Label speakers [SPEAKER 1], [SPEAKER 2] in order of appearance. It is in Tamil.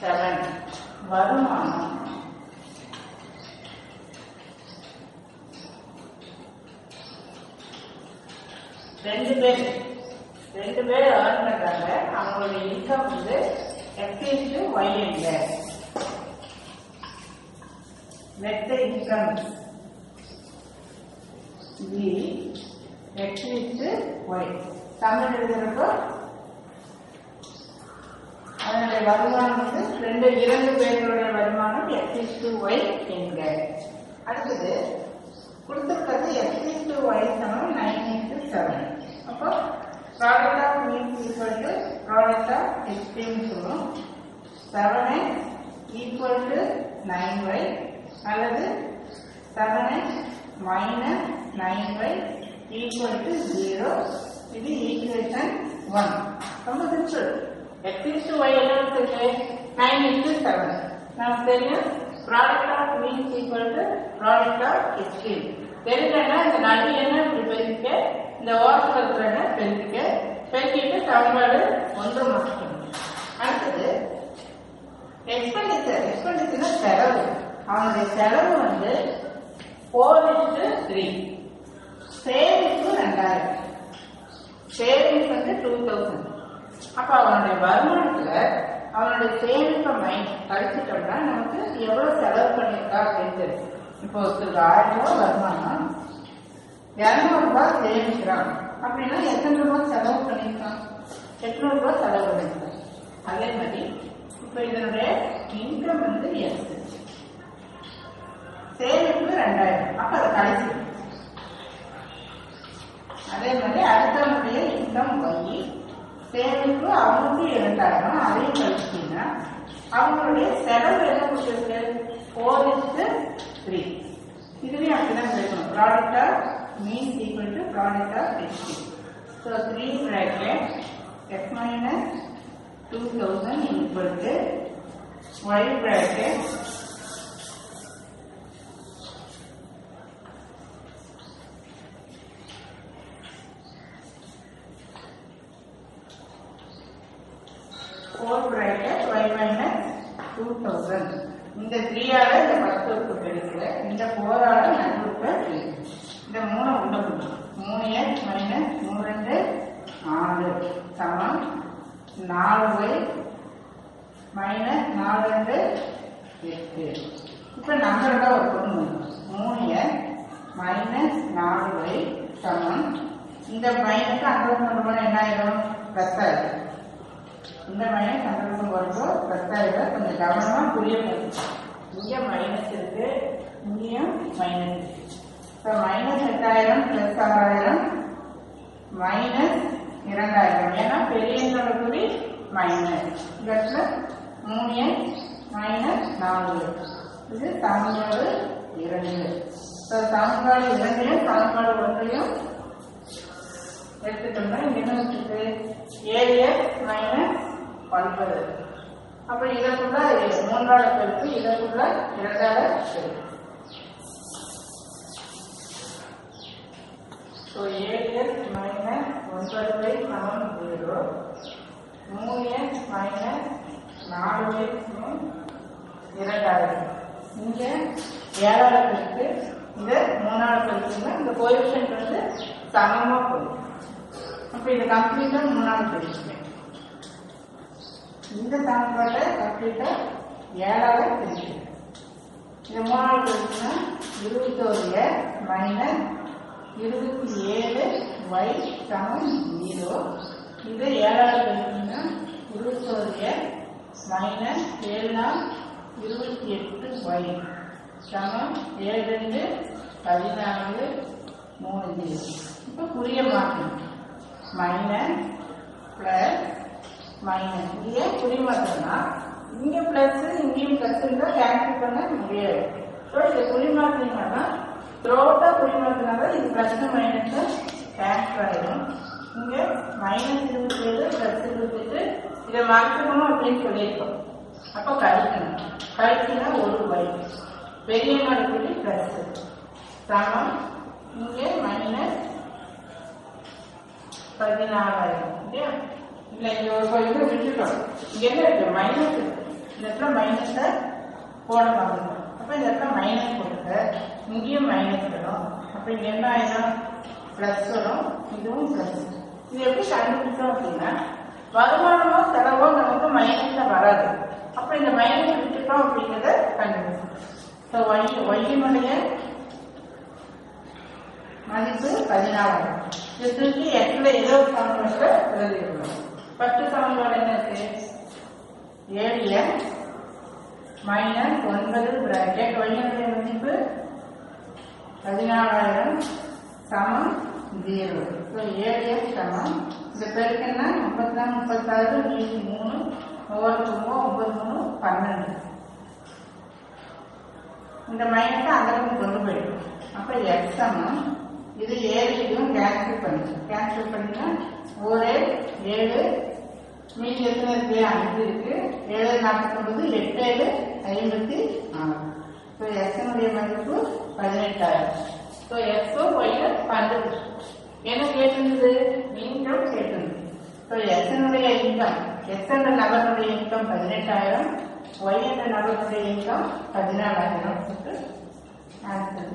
[SPEAKER 1] 7 வருமானம் ரெண்டு பேர் earn பண்றாங்க. அவங்களுடைய இன்கம் வந்து x is y என்க. Let the income be x is y. Tamil எழுதுறப்போ அதனுடைய வருமானம் வந்து இரண்டு பேர்களுடைய வருமானம் x is y என்க. அடுத்தது கொடுத்திருக்கிறது x is y சமம் 9 into 7. அப்போ product of means equal to product of x சொல்லும். 7x equal to 9y அல்லது 7x minus 9y equal to 0. இது equation 1. ரொம்ப simple. x is to y என்ன இருக்கு? 9 into 7. நமக்கு தெரியும் product of means equal to product of x. தெரியலன்னா இந்த நடு என்ன இப்படி பெருக்க, இந்த ஓரத்தில் இருக்கிற பெருக்கிட்டு சமன்பாடு ஒன்று மாற்றணும். அடுத்தது எக்ஸ்பெண்டிச்சர்னா செலவு. அவனுடைய செலவு வந்து 4:3. சேவிங்ஸ் 2000. சேவிங்ஸ் வந்து 2000. அப்ப அவனுடைய வருமானத்துல அவனுடைய சேமிப்பை கழிச்சிட்டோம்னா நமக்கு எவ்வளவு செலவு பண்ணிருக்கா அப்படின்னு தெரியும். இப்போ ஒருத்தருக்கு 1000 ரூபாய் வருமானம், 200 ரூபாய் சேமிக்கிறான் அப்படின்னா எத்தனை ரூபாய் செலவு பண்ணிருக்கான்? 800 ரூபாய் செலவு பண்ணிருக்கான். அதே மாதிரி இப்ப இதனுடைய இன்கம் வந்து எஸ், சேமிப்பு 2000. அப்ப அதை கழிச்சு அதே மாதிரி அடுத்தவனுடைய இன்கம் ஒய், சேமிப்பு அவனுக்கு 2000. அதையும் கழிச்சிட்டீங்கன்னா அவங்களுடைய செலவு என்ன கொடுத்துருக்கு? 4:3. இதுலயும் அப்படிதான் கிடைக்கும். Product of means equal to product of x. So 3 bracket x minus 2000 equal to y bracket y minus 2000. இந்த 3 ஆல இந்த 10 உறுப்பு கிடைக்கல, இந்த 4 ஆல நடுவுறுப்பு கிடைக்கும். இந்த 3 உள்ள போடும். 3x minus 32 6 சமம் 4y minus 42 8. இப்ப நம்பர் தான் ஒரு பொண்ணு 3x minus 4y சமம் இந்த மைனஸ் அங்க கொண்டு என்ன ஆயிடும்? பிளஸ் ஆயிடும். இந்த மைனஸ் அங்க வரும்போது பிளஸ் ஆயிடும். கொஞ்சம் கவனமா புரிய போகுது. இங்க மைனஸ் இருக்கு, இங்கேயும் மைனஸ் இருக்கு. இப்போ மைனஸ் 8000 பிளஸ் 6000 மைனஸ் 2000. ஏன்னா பெரிய குறி மைனஸ். இந்த இடத்துல 3x மைனஸ் 4. இது சமன்பாடு 2. சமன்பாடு 2 சமன்பாடு 1 எடுத்துட்டோம்னா இங்க என்ன வச்சுருக்கு? 7x minus 9. அப்ப இதற்குள்ள 3ஆல பெருக்கு, இதற்குள்ள 2ஆல பெருக்கு. ஸோ 7x மைனஸ் 9y சமம் 0. 3x மைனஸ் 4y சமம் 2000. இங்க 7ஆல பெருக்கு, இந்த 3ஆல பெருக்குன்னா இந்த கோஎஃபிஷியன்ட் வந்து சமமா போகும். அப்ப இது கம்ப்ளீட்டா 3ஆல பெருக்குங்க. இந்த சமன்பாட்டை கம்ப்ளீட்டா 7ஆல பெருக்குங்க. இந்த 3ஆல பெருக்குன்னா 21x மைனஸ் 27y சமம் 0. இது 7ஆல பெருக்குன்னா 21x மைனஸ் 7×28y சமம் 7×2 14 3. இப்ப புரிய மாட்டோம். Minus plus minus. இங்கே புரிய மாட்டோம்னா இங்க பிளஸ் இங்கேயும் பிளஸ் இருந்தா கேன்சல் பண்ண முடியாது. ஸோ இதை புரிய மாட்டீங்கன்னா த்ரோட்டா புரிய மாட்டேனால இது பிளஸ் மைனஸ் கேன்சல் ஆயிடும். இங்க மைனஸ் 27 பிளஸ் 28 இதை மாற்றணும் அப்படின்னு சொல்லியிருக்கோம். அப்போ கழிக்கணும். கழிச்சுன்னா ஒரு y பெரிய மடக்குள்ளி பிளஸ் சமம் இங்கே மைனஸ் 14000. இல்லையா? இல்லை இங்க ஒரு கோயில் விட்டுட்டோம். இங்க என்ன இருக்கு? மைனஸ் இருக்கு. இந்த இடத்துல மைனஸை போட பார்க்கணும். அப்போ இந்த இடத்துல மைனஸ் போட்டுக்க, இங்கேயும் மைனஸ் வரும். அப்போ இங்கே என்ன ஆயிடும், ப்ளஸ் வரும், இதுவும் ப்ளஸ். இது எப்படி கண்டுபிடிச்சோம் அப்படின்னா, வருமானமோ செலவோ நமக்கு மைனஸில் வராது. அப்போ இந்த மைனஸ் விட்டுட்டோம் அப்படிங்கிறத கண்டுபிடிச்சோம். ஸோ ஒய்யினுடைய மதிப்பு 14. இது திருப்பி எட்டில் ஏதோ ஒரு சமன்பாட்டை எழுதிக்கணும். ஃபர்ஸ்ட் சமன்பாடு என்ன இருக்கு, 7x மைனஸ் 9 பிராக்கெட் ஒய்யினுடைய மதிப்பு 14,000 சமம் 0. ஸோ 7x சமம் இந்த பெருக்குன்னா 34 36 மீதி 3 9 3 12. இந்த மைனஸை அந்த பக்கம் கொண்டு போயிடும். அப்போ எக்ஸ் சமம் இது 7 கேன்சல் பண்ணினா 1 7 மீதி எத்தனை இருக்கு, 5 இருக்கு. 7 49 8 56. ஸோ எக்ஸனுடைய மதிப்பு 18,000. ஸோ எக்ஸும் ஒய்யும் கண்டுபிடிச்சு என்ன கேட்டிருந்தது, இன்கம் கேட்டிருந்தது. ஸோ எக்ஸனுடைய இன்கம், எக்ஸ் என்ற நபருடைய இன்கம் 18,000, ஒய் என்ற நபருடைய இன்கம் 14,000. ஆன்சர்